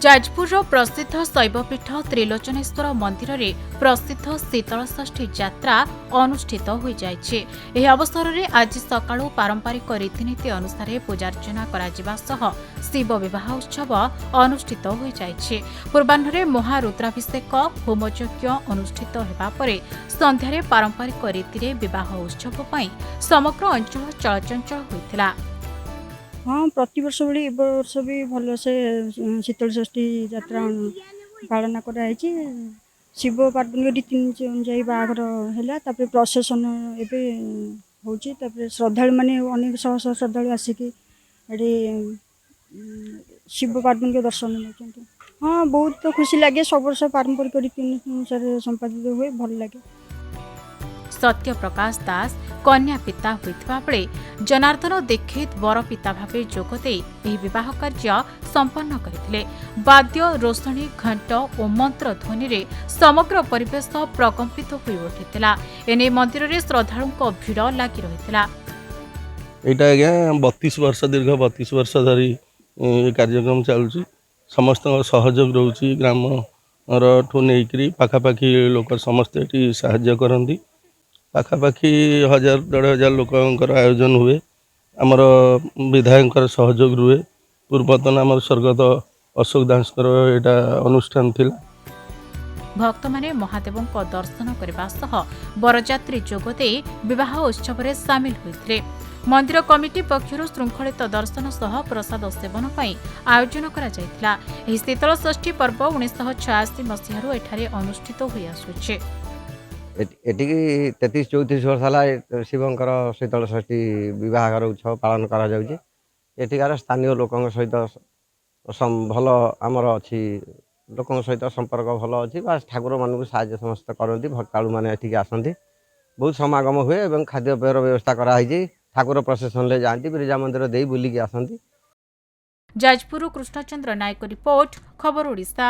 जाजपुर प्रसिद्ध शैवपीठ त्रिलोचनेश्वर मंदिर में प्रसिद्ध शीतलषष्ठी यात्रा अनुष्ठित हो जाइछे। एही अवसर में आज सकाळू पारंपरिक रीतिनीति अनुसार पूजार्चना करा सह शिव विवाह उत्सव अनुष्ठित हो जाइछे। पूर्वाह्न महारुद्राभिषेक होमयज्ञ अनुष्ठित होगा पर संध्यारे पारंपरिक रीति विवाह उत्सव पई समग्र अंचल चलचंचल होइतिला। हाँ प्रतिवर्ष भाई वर्ष भी भल से शीतल षष्ठी यात्रा पालन कराई। शिव पार्वती रीतिनीति अनुजाई बाहर है प्रसेसन एवं हो श्रद्धालु मैंने अनेक शह शह श्रद्धालु आसिक शिव पार्वती के दर्शन लेते। हाँ बहुत खुशी लगे सब वर्ष पारंपरिक रीतिनीति अनुसार संपादित हुए भल लगे। सत्य प्रकाश दास कन्या पिता होइथिबा बेले जनार्दन दीक्षित वर पिता भावे जोगदे एही विवाह कार्य संपन्न करथिले। वाद्य रोषणी घंट और मंत्र ध्वनि रे समग्र परिवेश प्रकंपित होई उठितिला। एने मंदिर रे श्रद्धालुंक भीड़ लागि रहितिला। एटा आज्ञा 32 वर्ष दीर्घ 32 वर्ष धरी कार्यक्रम चलुची। समस्त सहयोग रोची ग्राम ठू नहीं पाखापाखि लोक समस्त ये साहाय्य करती। पाखापाखि 1000-1500 लोकर आयोजन हुए। आमर विधायक सहयोग रुए। पूर्वतन आम स्वर्गत अशोक दास एटा अनुष्ठान थिला। भक्त माने महादेवों दर्शन करने सह बरजात्री जोगदे विवाह उत्सव में सामिल होते। मंदिर कमिटी पक्षर श्रृंखलित दर्शन सह प्रसाद सेवन पर आयोजन करा जायतिला। एही शीतल षष्ठी पर्व 1986 मसीहारू एठारे अनुष्ठित होई आसुछि। एटिकी 33-34 वर्ष है शिवंकर शीतल षष्ठी विवाहर उत्सव पालन करा जाउछि। एटिकार स्थानीय लोकों सहित भल आमर अच्छी लोकों सहित संपर्क भल अच्छी। ठाकुर मानक साहाय्य समस्त करती। भक्तालु मैंने एठिक आसती। बहुत समागम हुए और खाद्यपेयर व्यवस्था कराई। ठाकुर प्रसेसन ले जाती बिरजा मंदिर दे बुलिकी आसती। जाजपुर कृष्णचंद्र नायक रिपोर्ट खबर ओडिशा।